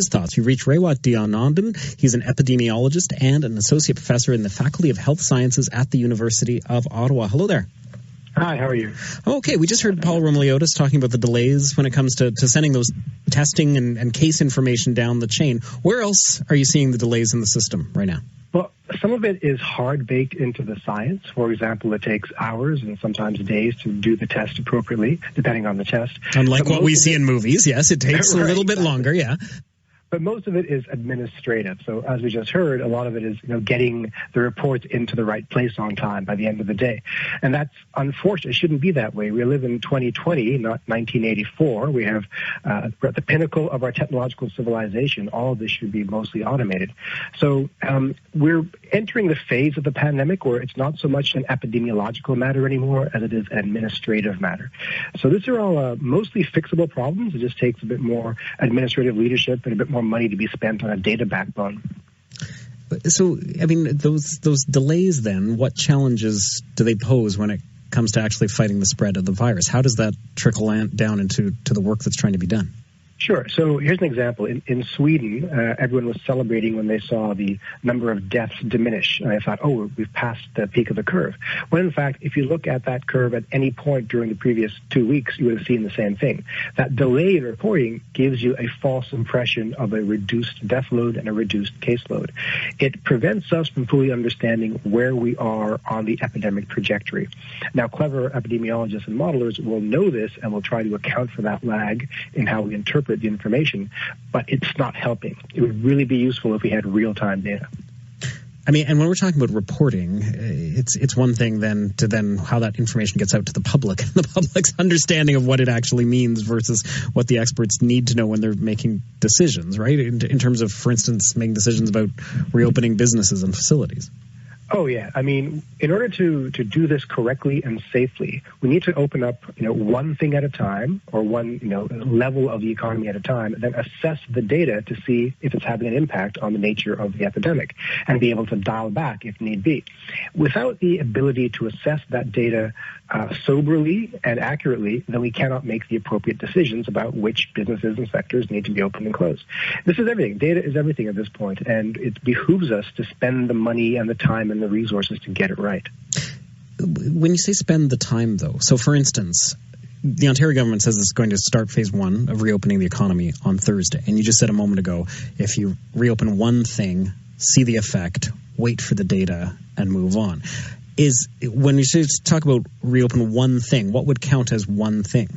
his thoughts. We reach Raywat Deonandan. He's an epidemiologist and an associate professor in the Faculty of Health Sciences at the University of Ottawa. Hello there. Hi, how are you? Okay, we just heard Paul Romeliotis talking about the delays when it comes to sending those testing and case information down the chain. Where else are you seeing the delays in the system right now? Well, some of it is hard baked into the science. For example, it takes hours and sometimes days to do the test appropriately, depending on the test. Unlike what we see in movies, yes, it takes right, a little bit longer, yeah. But most of it is administrative. So as we just heard, a lot of it is, getting the reports into the right place on time by the end of the day. And that's unfortunate. It shouldn't be that way. We live in 2020, not 1984. We're at the pinnacle of our technological civilization. All of this should be mostly automated. So we're entering the phase of the pandemic where it's not so much an epidemiological matter anymore as it is an administrative matter. So these are all mostly fixable problems. It just takes a bit more administrative leadership and a bit more money to be spent on a data backbone. So, I mean, those delays then, what challenges do they pose when it comes to actually fighting the spread of the virus? How does that trickle down into the work that's trying to be done? Sure. So here's an example. In Sweden, everyone was celebrating when they saw the number of deaths diminish. And I thought, we've passed the peak of the curve. When in fact, if you look at that curve at any point during the previous 2 weeks, you would have seen the same thing. That delay in reporting gives you a false impression of a reduced death load and a reduced caseload. It prevents us from fully understanding where we are on the epidemic trajectory. Now, clever epidemiologists and modelers will know this and will try to account for that lag in how we interpret the information, but it's not helping. It would really be useful if we had real-time data. I mean, and when we're talking about reporting, it's one thing then how that information gets out to the public, the public's understanding of what it actually means versus what the experts need to know when they're making decisions, right? In terms of, for instance, making decisions about reopening businesses and facilities. Oh, yeah. I mean, in order to do this correctly and safely, we need to open up, one thing at a time or one, level of the economy at a time, and then assess the data to see if it's having an impact on the nature of the epidemic and be able to dial back if need be. Without the ability to assess that data soberly and accurately, then we cannot make the appropriate decisions about which businesses and sectors need to be opened and closed. This is everything. Data is everything at this point, and it behooves us to spend the money and the time and the resources to get it right. When you say spend the time, though, so for instance, the Ontario government says it's going to start phase 1 of reopening the economy on Thursday. And you just said a moment ago, if you reopen one thing, see the effect, wait for the data, and move on. When you talk about reopen one thing, what would count as one thing?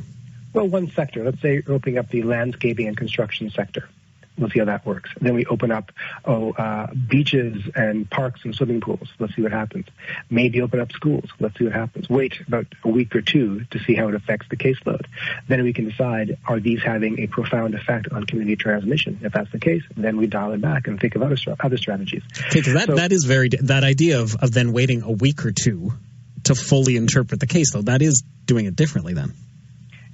Well, one sector. Let's say opening up the landscaping and construction sector. Let's see how that works. Then we open up beaches and parks and swimming pools. Let's see what happens. Maybe open up schools. Let's see what happens. Wait about a week or two to see how it affects the caseload. Then we can decide, are these having a profound effect on community transmission? If that's the case, then we dial it back and think of other strategies. Okay, because that is that idea of then waiting a week or two to fully interpret the caseload, that is doing it differently then.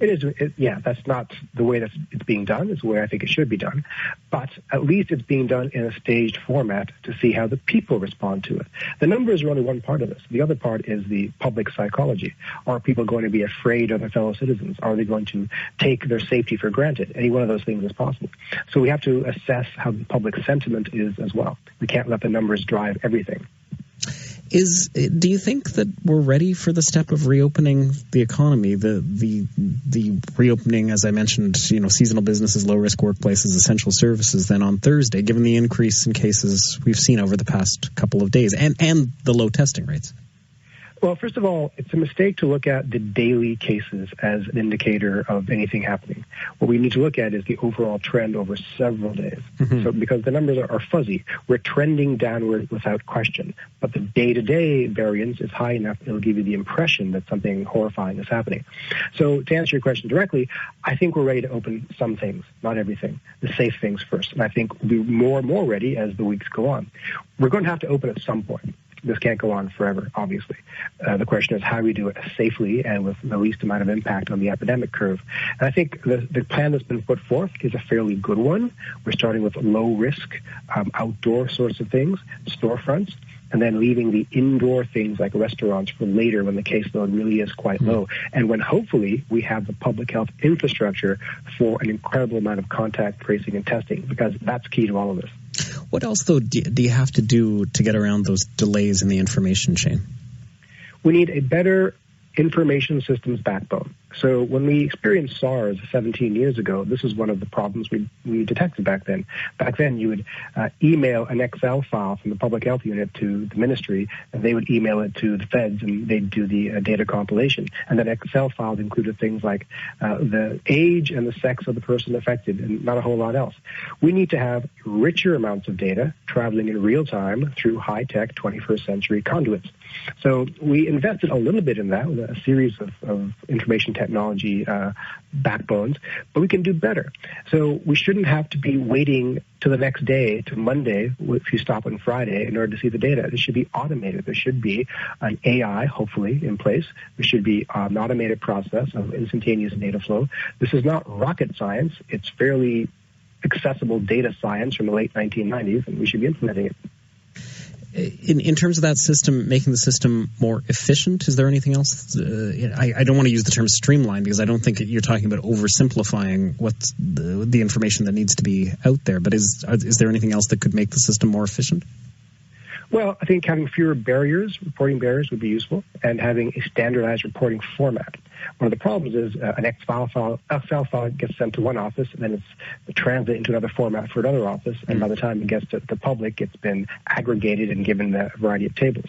It is, that's not the way that it's being done. It's the way I think it should be done. But at least it's being done in a staged format to see how the people respond to it. The numbers are only one part of this. The other part is the public psychology. Are people going to be afraid of their fellow citizens? Are they going to take their safety for granted? Any one of those things is possible. So we have to assess how the public sentiment is as well. We can't let the numbers drive everything. Do you think that we're ready for the step of reopening the economy, the reopening, as I mentioned, seasonal businesses, low-risk workplaces, essential services, then on Thursday, given the increase in cases we've seen over the past couple of days and the low testing rates? Well, first of all, it's a mistake to look at the daily cases as an indicator of anything happening. What we need to look at is the overall trend over several days. Mm-hmm. So because the numbers are fuzzy, we're trending downward without question. But the day-to-day variance is high enough, it'll give you the impression that something horrifying is happening. So to answer your question directly, I think we're ready to open some things, not everything, the safe things first. And I think we'll be more and more ready as the weeks go on. We're going to have to open at some point. This can't go on forever, obviously. The question is how we do it safely and with the least amount of impact on the epidemic curve. And I think the plan that's been put forth is a fairly good one. We're starting with low-risk, outdoor sorts of things, storefronts. and then leaving the indoor things like restaurants for later when the caseload really is quite low, and when hopefully we have the public health infrastructure for an incredible amount of contact tracing and testing, because that's key to all of this. What else, though, do you have to do to get around those delays in the information chain? We need a better information systems backbone. So when we experienced SARS 17 years ago, this is one of the problems we detected back then. Back then, you would email an Excel file from the public health unit to the ministry, and they would email it to the feds, and they'd do the data compilation. And that Excel files included things like the age and the sex of the person affected, and not a whole lot else. We need to have richer amounts of data traveling in real time through high-tech 21st century conduits. So we invested a little bit in that with a series of information technology backbones, but we can do better. So we shouldn't have to be waiting to the next day, to Monday, if you stop on Friday, in order to see the data. This should be automated. There should be an AI, hopefully, in place. There should be an automated process of instantaneous data flow. This is not rocket science. It's fairly accessible data science from the late 1990s, and we should be implementing it. In terms of that system, making the system more efficient, is there anything else? I don't want to use the term streamline, because I don't think you're talking about oversimplifying what's the information that needs to be out there. But is there anything else that could make the system more efficient? Well, I think having fewer reporting barriers would be useful, and having a standardized reporting format. One of the problems is an Excel file gets sent to one office, and then it's translated into another format for another office, and by the time it gets to the public, it's been aggregated and given a variety of tables.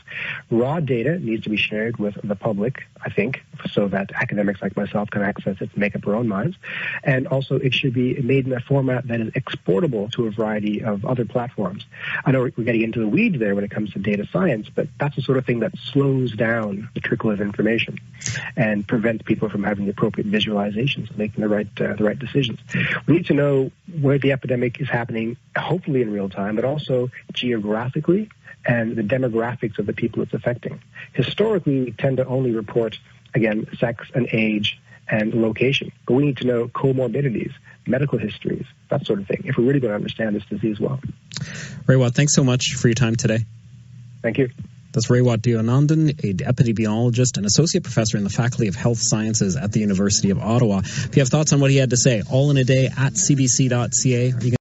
Raw data needs to be shared with the public, I think, so that academics like myself can access it and make up their own minds. And also, it should be made in a format that is exportable to a variety of other platforms. I know we're getting into the weeds there when it comes to data science, but that's the sort of thing that slows down the trickle of information and prevents people from having the appropriate visualizations and making the right decisions. We need to know where the epidemic is happening, hopefully in real time, but also geographically and the demographics of the people it's affecting. Historically, we tend to only report, again, sex and age and location, but we need to know comorbidities, medical histories, that sort of thing, if we're really going to understand this disease well. Raywat, thanks so much for your time today. Thank you. That's Raywat Deonandan, an epidemiologist and associate professor in the Faculty of Health Sciences at the University of Ottawa. If you have thoughts on what he had to say, all in a day at cbc.ca.